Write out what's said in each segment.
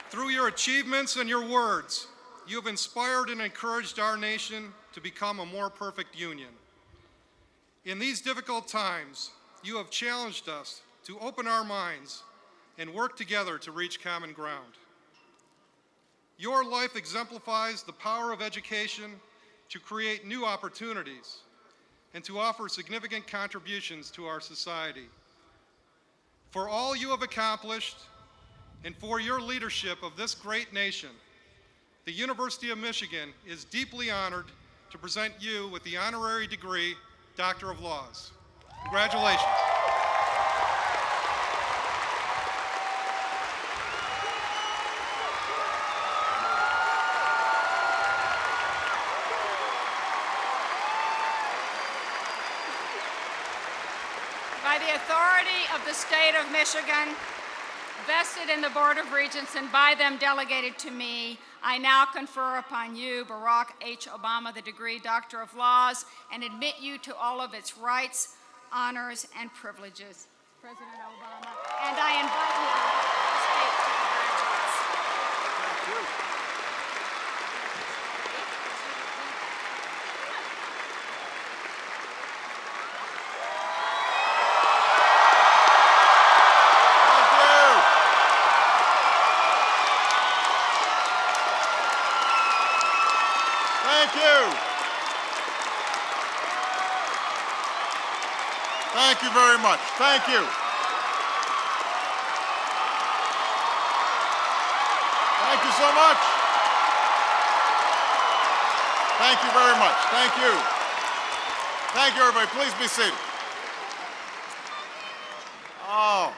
Through your achievements and your words, you have inspired and encouraged our nation to become a more perfect union. In these difficult times, you have challenged us to open our minds and work together to reach common ground. Your life exemplifies the power of education to create new opportunities and to offer significant contributions to our society. For all you have accomplished and for your leadership of this great nation, the University of Michigan is deeply honored to present you with the honorary degree, Doctor of Laws. Congratulations. By the authority of the state of Michigan, vested in the Board of Regents and by them delegated to me, I now confer upon you, Barack H. Obama, the degree Doctor of Laws, and admit you to all of its rights, honors, and privileges. President Obama, and I invite you to speak to the graduates. Thank you. Thank you very much. Thank you. Thank you so much. Thank you very much. Thank you. Thank you, everybody. Please be seated. Oh,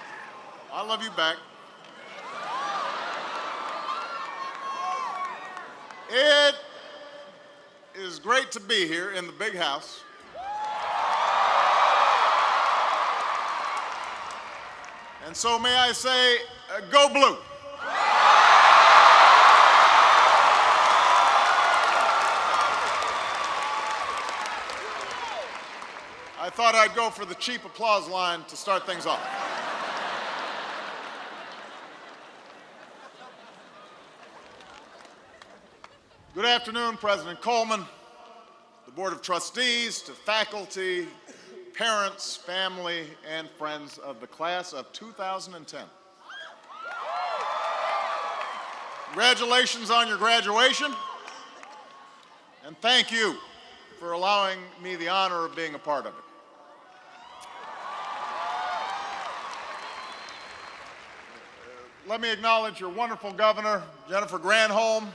I love you back. It is great to be here in the big house. And so may I say, go blue. I thought I'd go for the cheap applause line to start things off. Good afternoon, President Coleman, the Board of Trustees, to faculty, parents, family, and friends of the class of 2010. Congratulations on your graduation, and thank you for allowing me the honor of being a part of it. Let me acknowledge your wonderful governor, Jennifer Granholm,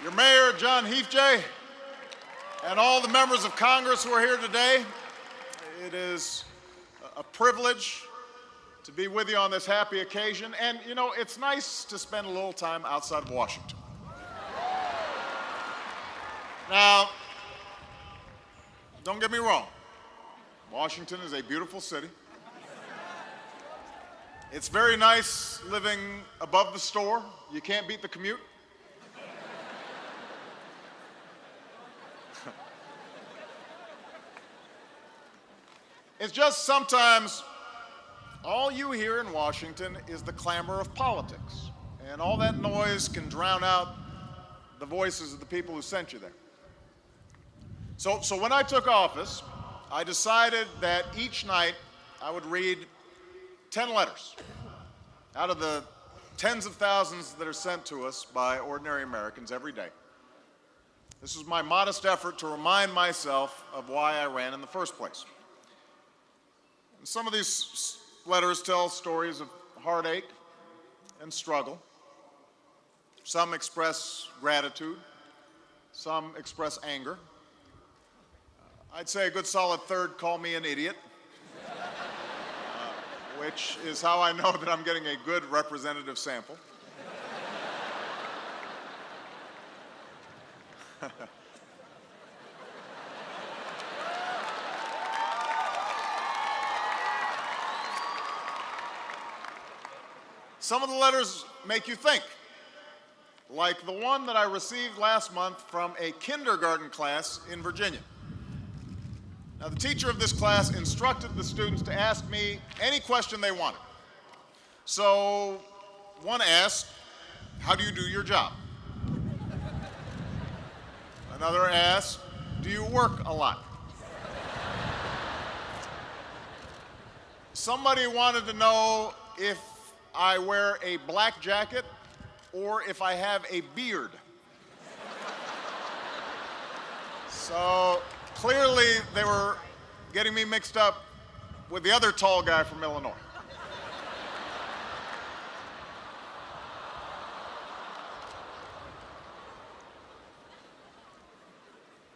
your mayor, John Heafjay, and all the members of Congress who are here today. It is a privilege to be with you on this happy occasion. And, you know, it's nice to spend a little time outside of Washington. Now, don't get me wrong. Washington is a beautiful city. It's very nice living above the store. You can't beat the commute. It's just sometimes all you hear in Washington is the clamor of politics, and all that noise can drown out the voices of the people who sent you there. So when I took office, I decided that each night I would read 10 letters out of the tens of thousands that are sent to us by ordinary Americans every day. This was my modest effort to remind myself of why I ran in the first place. And some of these letters tell stories of heartache and struggle. Some express gratitude. Some express anger. I'd say a good solid third call me an idiot, which is how I know that I'm getting a good representative sample. Some of the letters make you think, like the one that I received last month from a kindergarten class in Virginia. Now, the teacher of this class instructed the students to ask me any question they wanted. So one asked, "How do you do your job?" Another asked, "Do you work a lot?" Somebody wanted to know if I wear a black jacket or if I have a beard. So clearly they were getting me mixed up with the other tall guy from Illinois.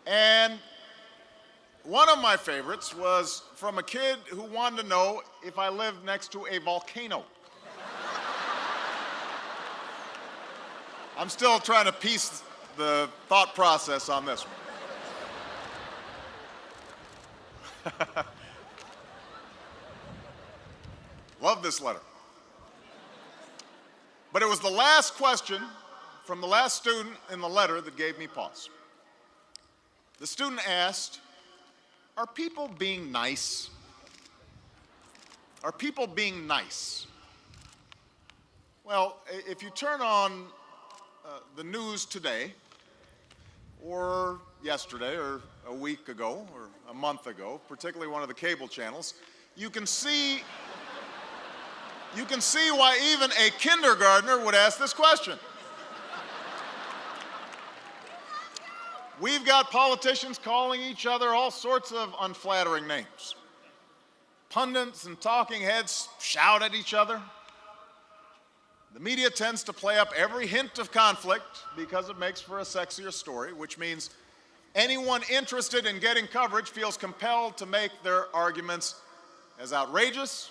And one of my favorites was from a kid who wanted to know if I lived next to a volcano. I'm still trying to piece the thought process on this one. Love this letter. But it was the last question from the last student in the letter that gave me pause. The student asked, "Are people being nice? Are people being nice?" Well, if you turn on the news today, or yesterday, or a week ago, or a month ago, particularly one of the cable channels, you can see why even a kindergartner would ask this question. We've got politicians calling each other all sorts of unflattering names. Pundits and talking heads shout at each other. The media tends to play up every hint of conflict because it makes for a sexier story, which means anyone interested in getting coverage feels compelled to make their arguments as outrageous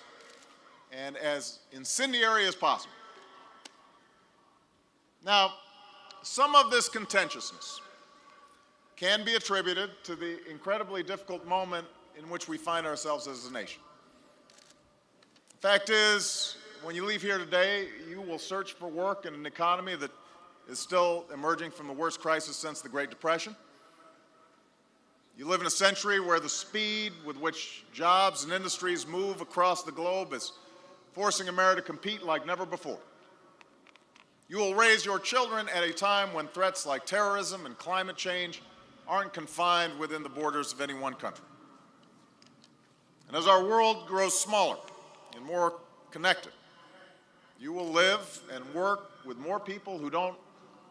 and as incendiary as possible. Now, some of this contentiousness can be attributed to the incredibly difficult moment in which we find ourselves as a nation. The fact is, when you leave here today, you will search for work in an economy that is still emerging from the worst crisis since the Great Depression. You live in a century where the speed with which jobs and industries move across the globe is forcing America to compete like never before. You will raise your children at a time when threats like terrorism and climate change aren't confined within the borders of any one country. And as our world grows smaller and more connected, you will live and work with more people who don't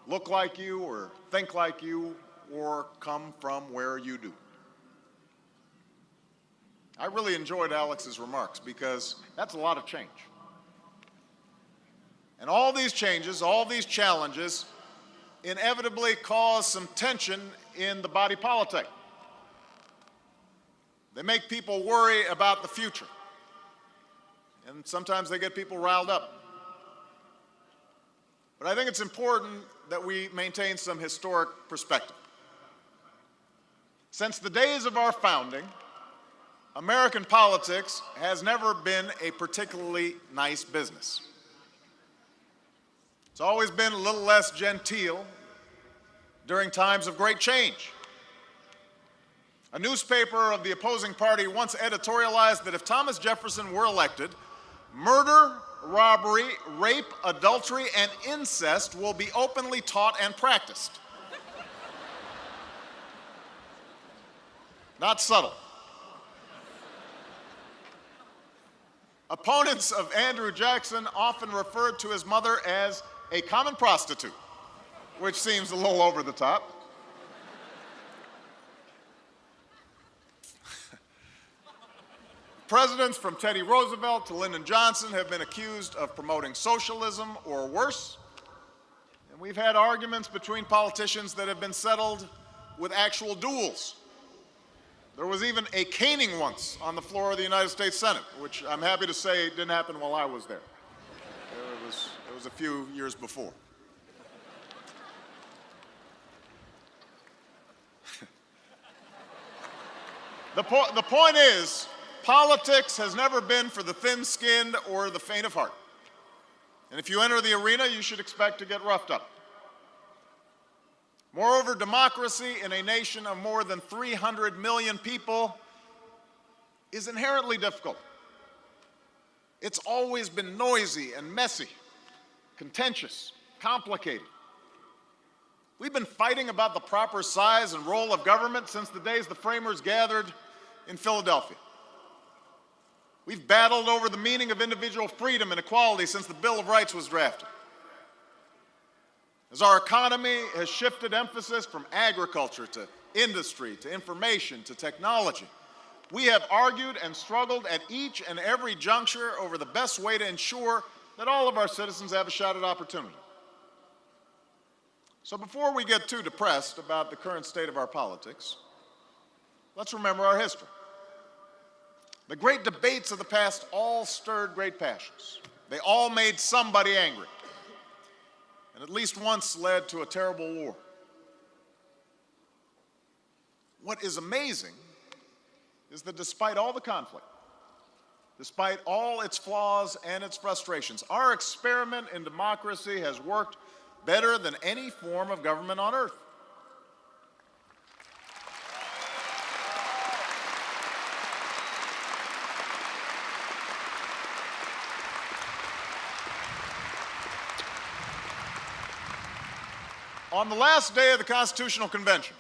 look like you or think like you or come from where you do. I really enjoyed Alex's remarks because that's a lot of change. And all these changes, all these challenges inevitably cause some tension in the body politic. They make people worry about the future. And sometimes they get people riled up. But I think it's important that we maintain some historic perspective. Since the days of our founding, American politics has never been a particularly nice business. It's always been a little less genteel during times of great change. A newspaper of the opposing party once editorialized that if Thomas Jefferson were elected, murder, robbery, rape, adultery, and incest will be openly taught and practiced. Not subtle. Opponents of Andrew Jackson often referred to his mother as a common prostitute, which seems a little over the top. Presidents from Teddy Roosevelt to Lyndon Johnson have been accused of promoting socialism or worse. And we've had arguments between politicians that have been settled with actual duels. There was even a caning once on the floor of the United States Senate, which I'm happy to say didn't happen while I was there. It was a few years before. The point is, politics has never been for the thin-skinned or the faint of heart. And if you enter the arena, you should expect to get roughed up. Moreover, democracy in a nation of more than 300 million people is inherently difficult. It's always been noisy and messy, contentious, complicated. We've been fighting about the proper size and role of government since the days the framers gathered in Philadelphia. We've battled over the meaning of individual freedom and equality since the Bill of Rights was drafted. As our economy has shifted emphasis from agriculture to industry, to information, to technology, we have argued and struggled at each and every juncture over the best way to ensure that all of our citizens have a shot at opportunity. So before we get too depressed about the current state of our politics, let's remember our history. The great debates of the past all stirred great passions. They all made somebody angry, and at least once led to a terrible war. What is amazing is that despite all the conflict, despite all its flaws and its frustrations, our experiment in democracy has worked better than any form of government on earth. On the last day of the Constitutional Convention,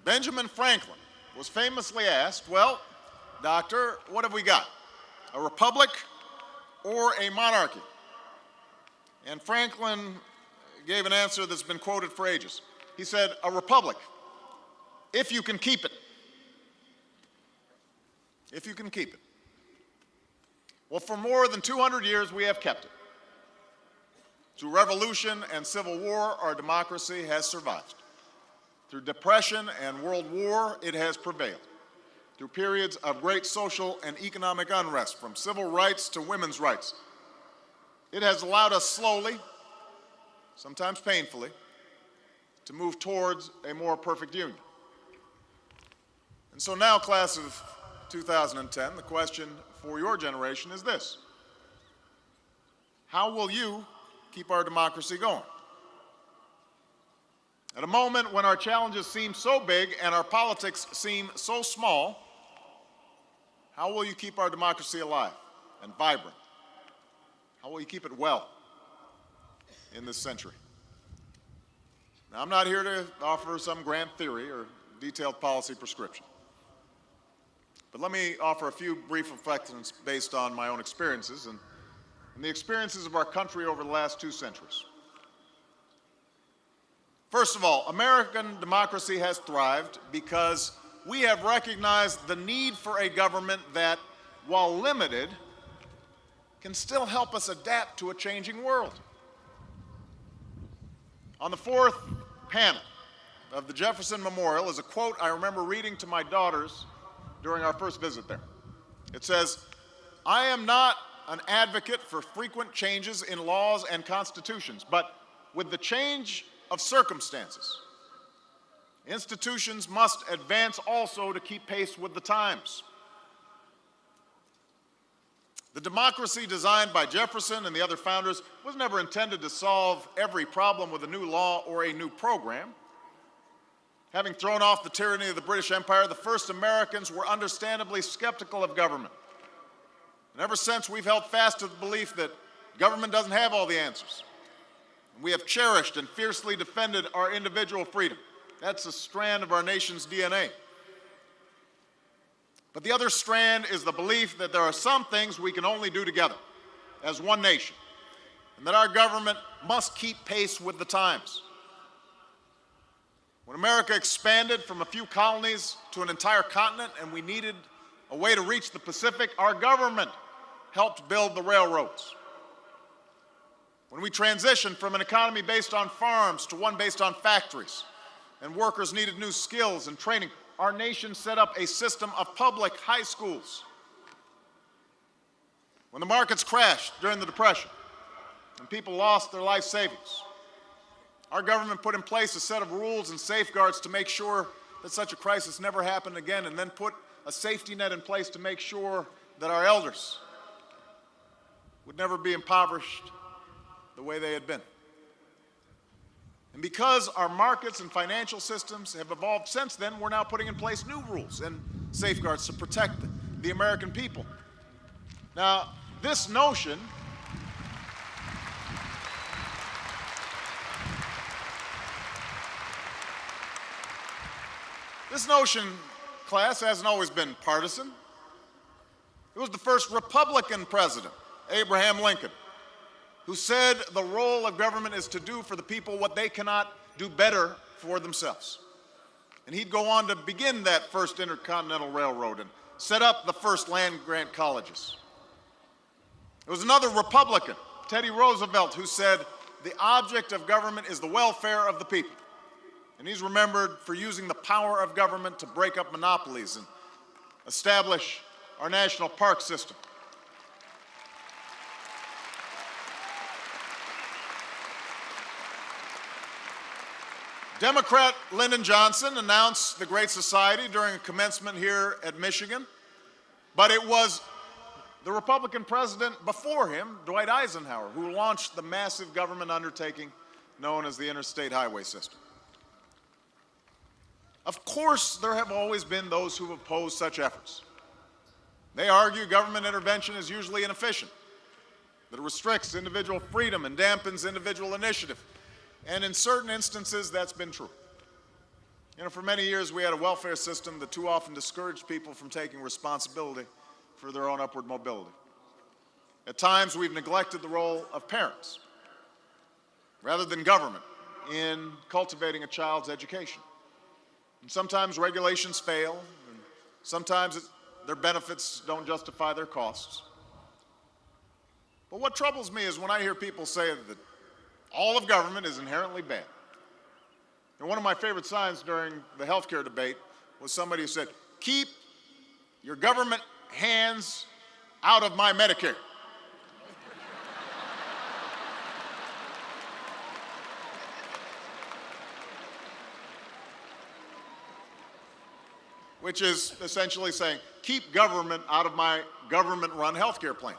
Benjamin Franklin was famously asked, well, doctor, what have we got? A republic or a monarchy? And Franklin gave an answer that's been quoted for ages. He said, a republic, if you can keep it. If you can keep it. Well, for more than 200 years, we have kept it. Through revolution and civil war, our democracy has survived. Through depression and world war, it has prevailed. Through periods of great social and economic unrest, from civil rights to women's rights, it has allowed us slowly, sometimes painfully, to move towards a more perfect union. And so now, class of 2010, the question for your generation is this: how will you keep our democracy going? At a moment when our challenges seem so big and our politics seem so small, how will you keep our democracy alive and vibrant? How will you keep it well in this century? Now, I'm not here to offer some grand theory or detailed policy prescription, but let me offer a few brief reflections based on my own experiences and the experiences of our country over the last 2 centuries. First of all, American democracy has thrived because we have recognized the need for a government that, while limited, can still help us adapt to a changing world. On the 4th panel of the Jefferson Memorial is a quote I remember reading to my daughters during our first visit there. It says, "I am not an advocate for frequent changes in laws and constitutions, but with the change of circumstances, institutions must advance also to keep pace with the times." The democracy designed by Jefferson and the other founders was never intended to solve every problem with a new law or a new program. Having thrown off the tyranny of the British Empire, the first Americans were understandably skeptical of government. And ever since, we've held fast to the belief that government doesn't have all the answers. We have cherished and fiercely defended our individual freedom. That's a strand of our nation's DNA. But the other strand is the belief that there are some things we can only do together as one nation, and that our government must keep pace with the times. When America expanded from a few colonies to an entire continent and we needed a way to reach the Pacific, our government helped build the railroads. When we transitioned from an economy based on farms to one based on factories, and workers needed new skills and training, our nation set up a system of public high schools. When the markets crashed during the Depression and people lost their life savings, our government put in place a set of rules and safeguards to make sure that such a crisis never happened again, and then put a safety net in place to make sure that our elders would never be impoverished the way they had been. And because our markets and financial systems have evolved since then, we're now putting in place new rules and safeguards to protect the American people. Now, this notion class, hasn't always been partisan. It was the first Republican president, Abraham Lincoln, who said the role of government is to do for the people what they cannot do better for themselves. And he'd go on to begin that first intercontinental railroad and set up the first land-grant colleges. It was another Republican, Teddy Roosevelt, who said the object of government is the welfare of the people. And he's remembered for using the power of government to break up monopolies and establish our national park system. Democrat Lyndon Johnson announced the Great Society during a commencement here at Michigan, but it was the Republican president before him, Dwight Eisenhower, who launched the massive government undertaking known as the Interstate Highway System. Of course, there have always been those who have opposed such efforts. They argue government intervention is usually inefficient, that it restricts individual freedom and dampens individual initiative. And in certain instances, that's been true. You know, for many years, we had a welfare system that too often discouraged people from taking responsibility for their own upward mobility. At times, we've neglected the role of parents rather than government in cultivating a child's education. And sometimes regulations fail, and sometimes their benefits don't justify their costs. But what troubles me is when I hear people say that all of government is inherently bad. And one of my favorite signs during the healthcare debate was somebody who said, "Keep your government hands out of my Medicare." Which is essentially saying, keep government out of my government-run healthcare plan.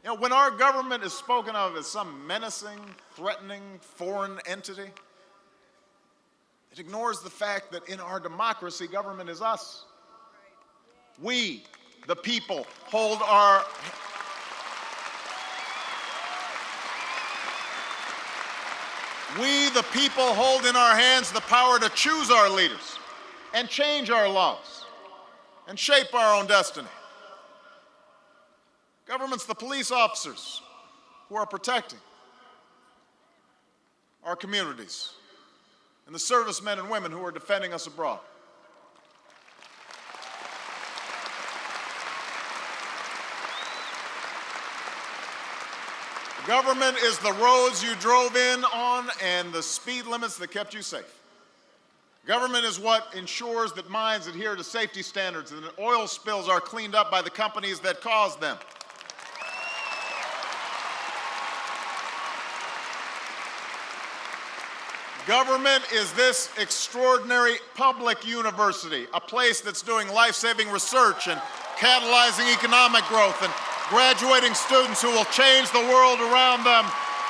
You know, when our government is spoken of as some menacing, threatening, foreign entity, it ignores the fact that in our democracy, government is us. We, the people, hold our... We, the people, hold in our hands the power to choose our leaders and change our laws and shape our own destiny. Government's the police officers who are protecting our communities and the servicemen and women who are defending us abroad. Government is the roads you drove in on and the speed limits that kept you safe. Government is what ensures that mines adhere to safety standards and that oil spills are cleaned up by the companies that caused them. Government is this extraordinary public university, a place that's doing life-saving research and catalyzing economic growth and graduating students who will change the world around them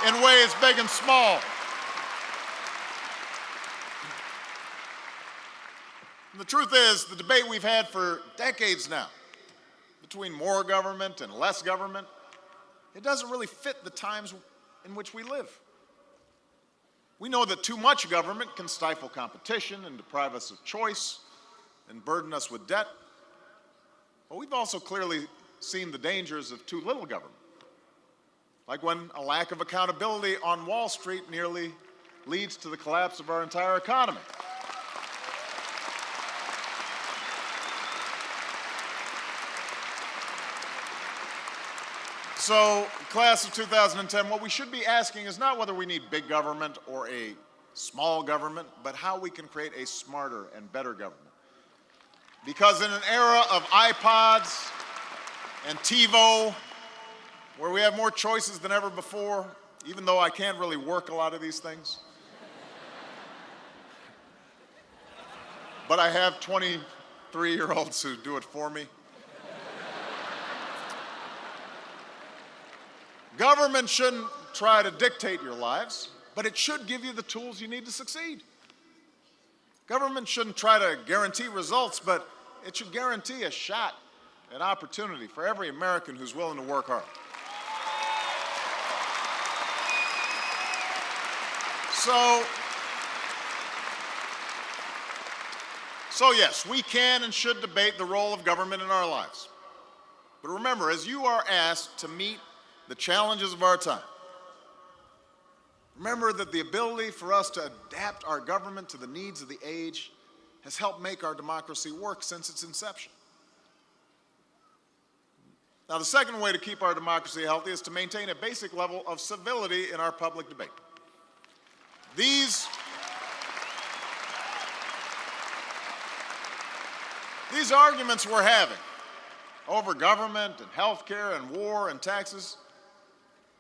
in ways big and small. And the truth is, the debate we've had for decades now between more government and less government, it doesn't really fit the times in which we live. We know that too much government can stifle competition and deprive us of choice and burden us with debt. But we've also clearly seen the dangers of too little government, like when a lack of accountability on Wall Street nearly leads to the collapse of our entire economy. So, class of 2010, what we should be asking is not whether we need big government or a small government, but how we can create a smarter and better government. Because in an era of iPods and TiVo, where we have more choices than ever before, even though I can't really work a lot of these things. But I have 23-year-olds who do it for me. Government shouldn't try to dictate your lives, but it should give you the tools you need to succeed. Government shouldn't try to guarantee results, but it should guarantee a shot at opportunity for every American who's willing to work hard. So yes, we can and should debate the role of government in our lives. But remember, as you are asked to meet the challenges of our time, remember that the ability for us to adapt our government to the needs of the age has helped make our democracy work since its inception. Now, the second way to keep our democracy healthy is to maintain a basic level of civility in our public debate. These arguments we're having over government and health care and war and taxes,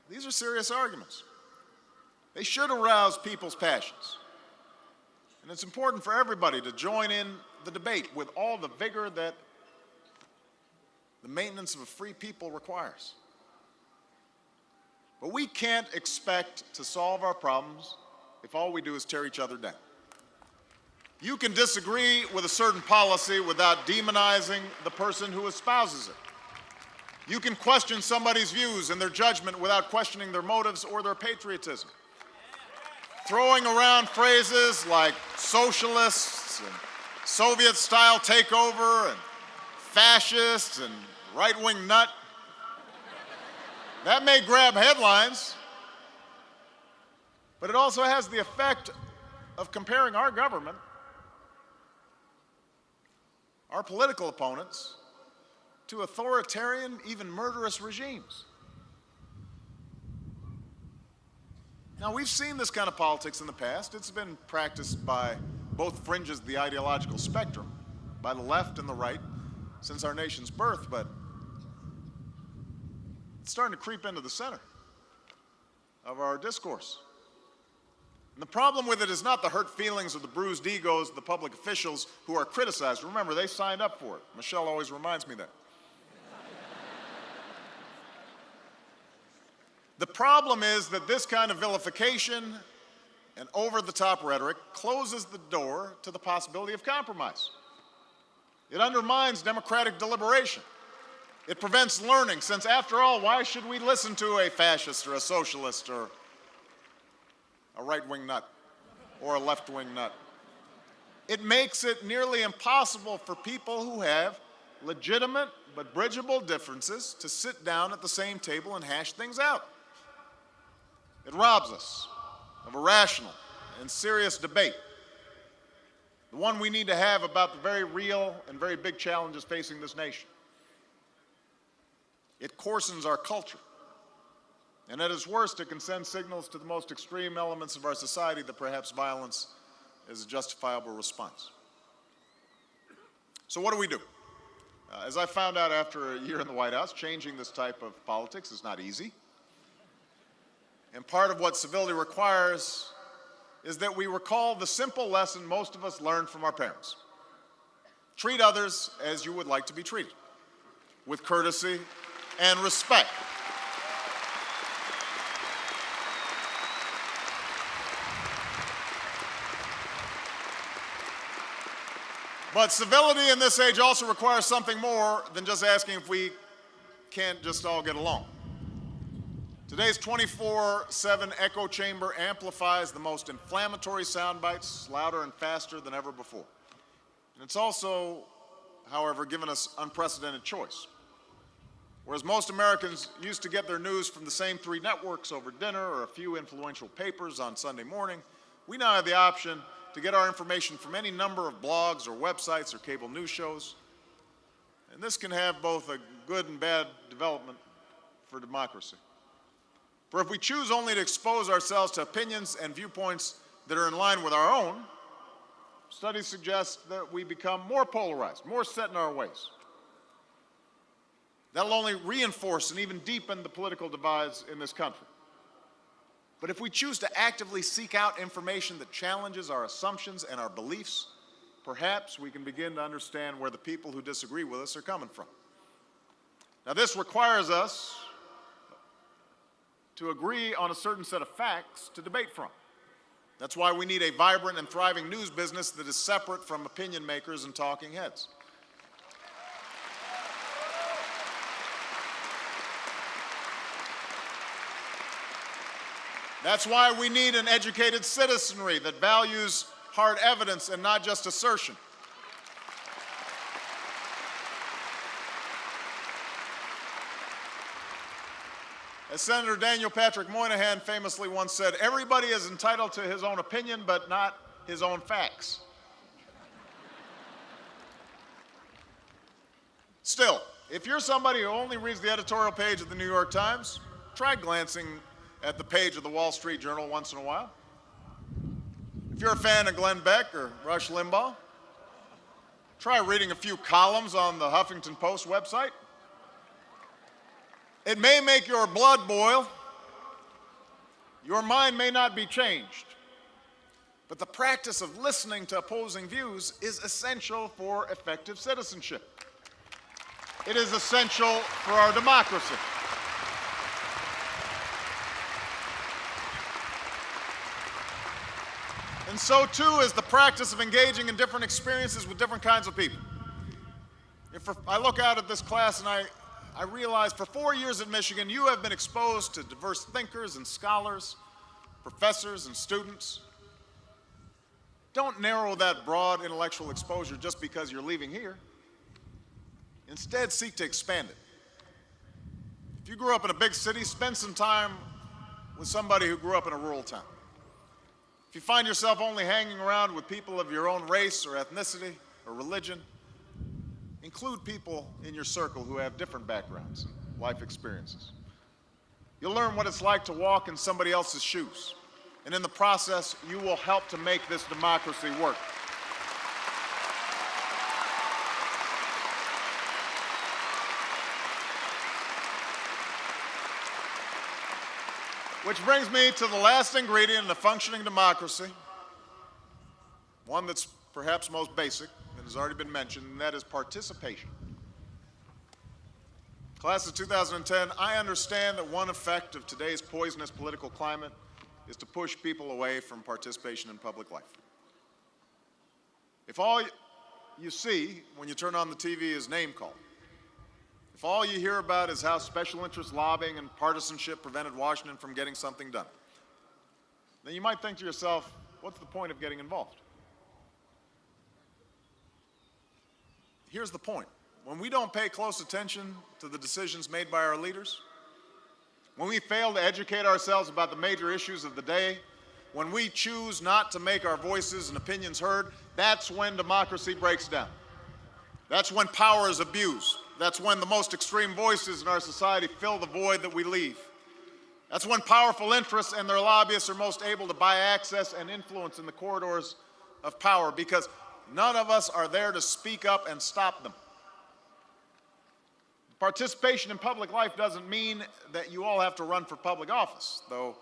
these are serious arguments. They should arouse people's passions. And it's important for everybody to join in the debate with all the vigor that the maintenance of a free people requires. But we can't expect to solve our problems if all we do is tear each other down. You can disagree with a certain policy without demonizing the person who espouses it. You can question somebody's views and their judgment without questioning their motives or their patriotism. Throwing around phrases like socialists and Soviet-style takeover and fascists and right-wing nut, that may grab headlines, but it also has the effect of comparing our government, our political opponents, to authoritarian, even murderous regimes. Now, we've seen this kind of politics in the past. It's been practiced by both fringes of the ideological spectrum, by the left and the right, since our nation's birth, but it's starting to creep into the center of our discourse. And the problem with it is not the hurt feelings or the bruised egos of the public officials who are criticized. Remember, they signed up for it. Michele always reminds me that. The problem is that this kind of vilification and over-the-top rhetoric closes the door to the possibility of compromise. It undermines democratic deliberation. It prevents learning, since after all, why should we listen to a fascist or a socialist or a right-wing nut or a left-wing nut? It makes it nearly impossible for people who have legitimate but bridgeable differences to sit down at the same table and hash things out. It robs us of a rational and serious debate, the one we need to have about the very real and very big challenges facing this nation. It coarsens our culture, and at its worst, it can send signals to the most extreme elements of our society that perhaps violence is a justifiable response. So what do? As I found out after a year in the White House, changing this type of politics is not easy. And part of what civility requires is that we recall the simple lesson most of us learned from our parents. Treat others as you would like to be treated, with courtesy and respect. But civility in this age also requires something more than just asking if we can't just all get along. Today's 24/7 echo chamber amplifies the most inflammatory sound bites louder and faster than ever before. And it's also, however, given us unprecedented choice. Whereas most Americans used to get their news from the same 3 networks over dinner or a few influential papers on Sunday morning, we now have the option to get our information from any number of blogs or websites or cable news shows. And this can have both a good and bad development for democracy. For if we choose only to expose ourselves to opinions and viewpoints that are in line with our own, studies suggest that we become more polarized, more set in our ways. That'll only reinforce and even deepen the political divides in this country. But if we choose to actively seek out information that challenges our assumptions and our beliefs, perhaps we can begin to understand where the people who disagree with us are coming from. Now, this requires us to agree on a certain set of facts to debate from. That's why we need a vibrant and thriving news business that is separate from opinion makers and talking heads. That's why we need an educated citizenry that values hard evidence and not just assertion. As Senator Daniel Patrick Moynihan famously once said, everybody is entitled to his own opinion, but not his own facts. Still, if you're somebody who only reads the editorial page of the New York Times, try glancing at the page of the Wall Street Journal once in a while. If you're a fan of Glenn Beck or Rush Limbaugh, try reading a few columns on the Huffington Post website. It may make your blood boil. Your mind may not be changed. But the practice of listening to opposing views is essential for effective citizenship. It is essential for our democracy. And so too is the practice of engaging in different experiences with different kinds of people. I look out at this class and I realize for 4 years at Michigan, you have been exposed to diverse thinkers and scholars, professors and students. Don't narrow that broad intellectual exposure just because you're leaving here. Instead, seek to expand it. If you grew up in a big city, spend some time with somebody who grew up in a rural town. If you find yourself only hanging around with people of your own race or ethnicity or religion, include people in your circle who have different backgrounds and life experiences. You'll learn what it's like to walk in somebody else's shoes. And in the process, you will help to make this democracy work. Which brings me to the last ingredient in a functioning democracy, one that's perhaps most basic, that has already been mentioned, and that is participation. Class of 2010, I understand that one effect of today's poisonous political climate is to push people away from participation in public life. If all you see when you turn on the TV is name calling, if all you hear about is how special interest lobbying and partisanship prevented Washington from getting something done, then you might think to yourself, what's the point of getting involved? Here's the point. When we don't pay close attention to the decisions made by our leaders, when we fail to educate ourselves about the major issues of the day, when we choose not to make our voices and opinions heard, that's when democracy breaks down. That's when power is abused. That's when the most extreme voices in our society fill the void that we leave. That's when powerful interests and their lobbyists are most able to buy access and influence in the corridors of power, because none of us are there to speak up and stop them. Participation in public life doesn't mean that you all have to run for public office, though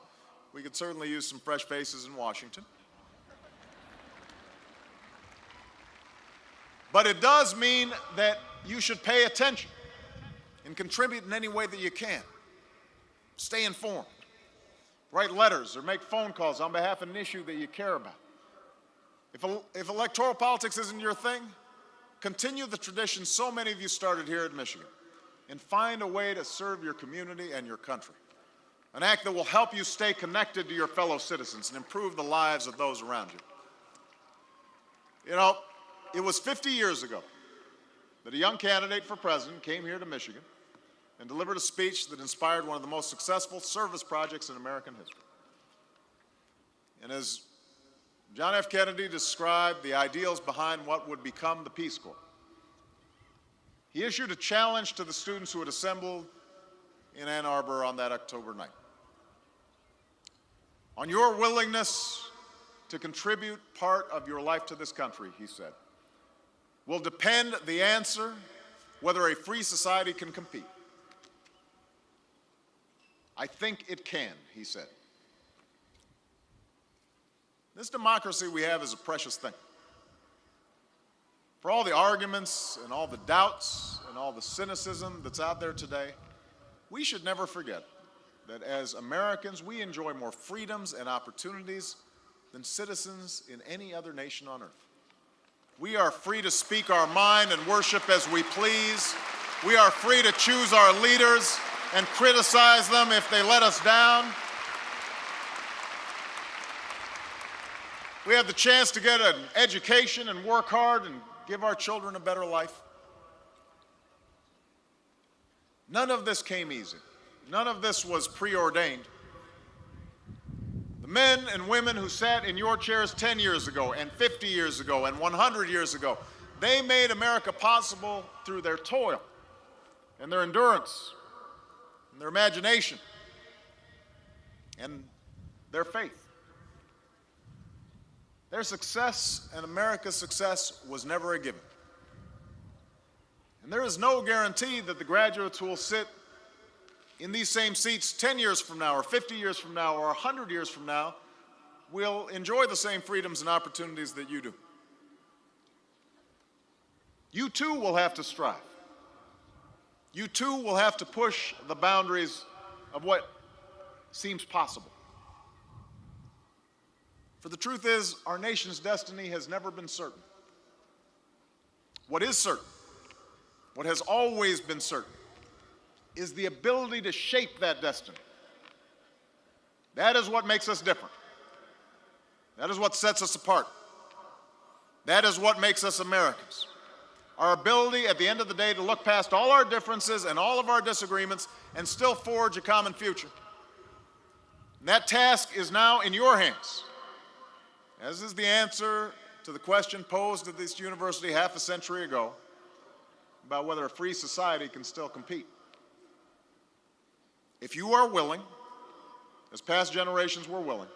we could certainly use some fresh faces in Washington. But it does mean that you should pay attention and contribute in any way that you can. Stay informed. Write letters or make phone calls on behalf of an issue that you care about. If electoral politics isn't your thing, continue the tradition so many of you started here at Michigan and find a way to serve your community and your country. An act that will help you stay connected to your fellow citizens and improve the lives of those around you. You know, it was 50 years ago that a young candidate for president came here to Michigan and delivered a speech that inspired one of the most successful service projects in American history. And as John F. Kennedy described the ideals behind what would become the Peace Corps, he issued a challenge to the students who had assembled in Ann Arbor on that October night. On your willingness to contribute part of your life to this country, he said, will depend the answer whether a free society can compete. I think it can, he said. This democracy we have is a precious thing. For all the arguments and all the doubts and all the cynicism that's out there today, we should never forget that as Americans, we enjoy more freedoms and opportunities than citizens in any other nation on earth. We are free to speak our mind and worship as we please. We are free to choose our leaders and criticize them if they let us down. We have the chance to get an education and work hard and give our children a better life. None of this came easy. None of this was preordained. The men and women who sat in your chairs 10 years ago and 50 years ago and 100 years ago, they made America possible through their toil and their endurance and their imagination and their faith. Their success and America's success was never a given. And there is no guarantee that the graduates who will sit in these same seats 10 years from now or 50 years from now or 100 years from now will enjoy the same freedoms and opportunities that you do. You too will have to strive. You too will have to push the boundaries of what seems possible. For the truth is, our nation's destiny has never been certain. What is certain, what has always been certain, is the ability to shape that destiny. That is what makes us different. That is what sets us apart. That is what makes us Americans. Our ability at the end of the day to look past all our differences and all of our disagreements and still forge a common future. And that task is now in your hands, as is the answer to the question posed at this university half a century ago about whether a free society can still compete. If you are willing, as past generations were willing,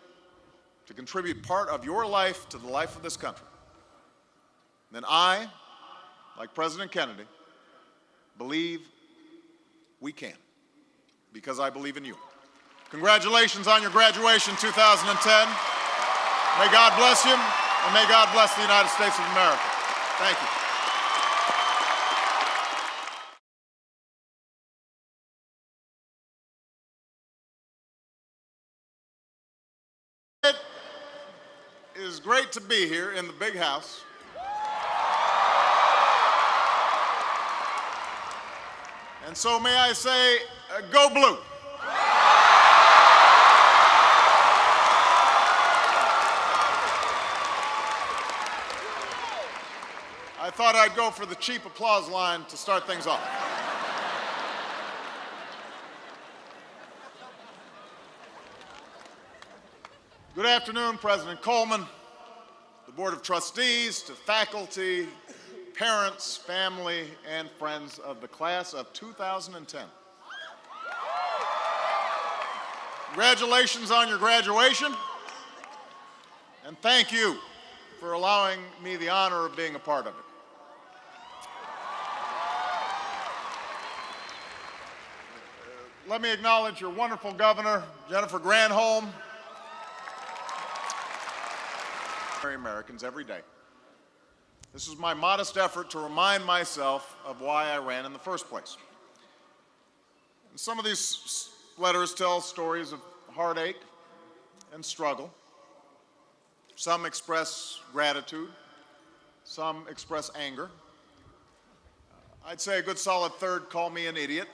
to contribute part of your life to the life of this country, then I, like President Kennedy, believe we can, because I believe in you. Congratulations on your graduation 2010. May God bless you, and may God bless the United States of America. Thank you. It is great to be here in the big house. And so may I say, go blue. I thought I'd go for the cheap applause line to start things off. Good afternoon, President Coleman, the Board of Trustees, to faculty, parents, family, and friends of the class of 2010. Congratulations on your graduation, and thank you for allowing me the honor of being a part of it. Let me acknowledge your wonderful governor, Jennifer Granholm. Americans every day. This is my modest effort to remind myself of why I ran in the first place. And some of these letters tell stories of heartache and struggle. Some express gratitude. Some express anger. I'd say a good solid third call me an idiot,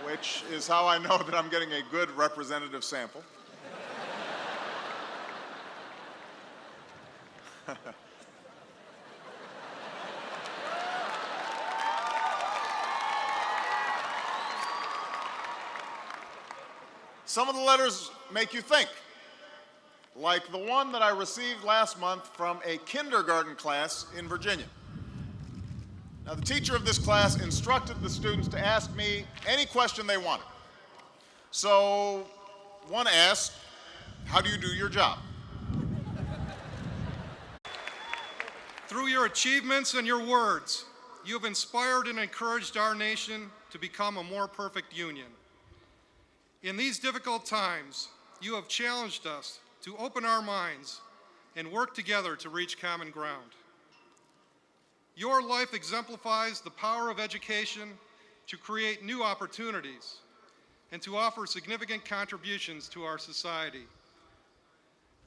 which is how I know that I'm getting a good representative sample. Some of the letters make you think, like the one that I received last month from a kindergarten class in Virginia. Now, the teacher of this class instructed the students to ask me any question they wanted. So, one asked, "How do you do your job?" Through your achievements and your words, you have inspired and encouraged our nation to become a more perfect union. In these difficult times, you have challenged us to open our minds and work together to reach common ground. Your life exemplifies the power of education to create new opportunities and to offer significant contributions to our society.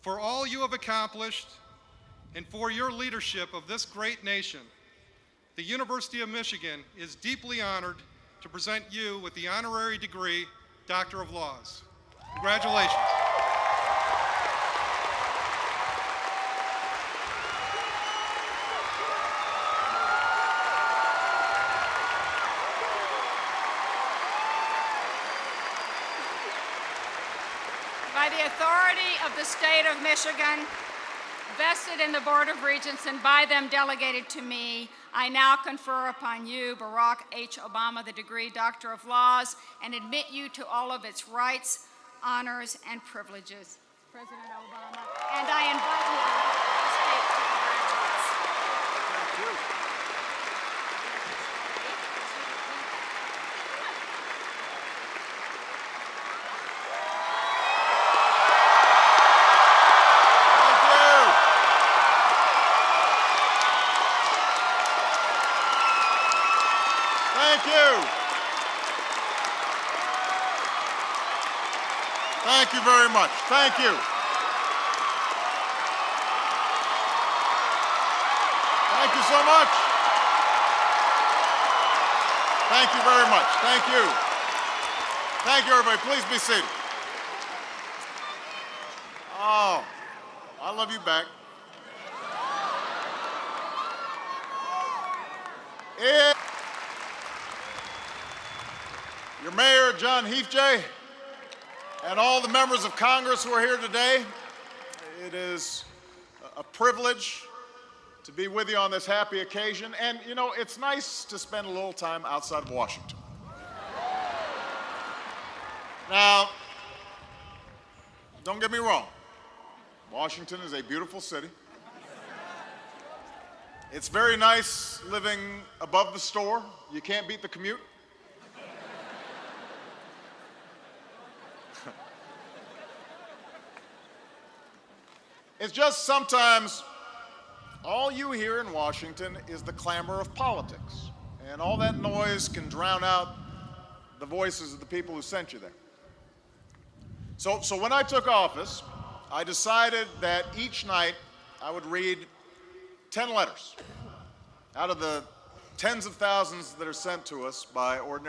For all you have accomplished and for your leadership of this great nation, the University of Michigan is deeply honored to present you with the honorary degree, Doctor of Laws. Congratulations. By the authority of the state of Michigan, vested in the Board of Regents and by them delegated to me, I now confer upon you, Barack H. Obama, the degree Doctor of Laws, and admit you to all of its rights, honors, and privileges. President Obama, and I invite you to speak to the graduates. Thank you. Thank you. Thank you very much. Thank you. Thank you so much. Thank you very much. Thank you. Thank you, everybody. Please be seated. Oh, I love you back. Your mayor, John Heafjay, and all the members of Congress who are here today, it is a privilege to be with you on this happy occasion. And, you know, it's nice to spend a little time outside of Washington. Now, don't get me wrong. Washington is a beautiful city. It's very nice living above the store. You can't beat the commute. It's just sometimes all you hear in Washington is the clamor of politics, and all that noise can drown out the voices of the people who sent you there. So when I took office, I decided that each night I would read 10 letters out of the tens of thousands that are sent to us by ordinary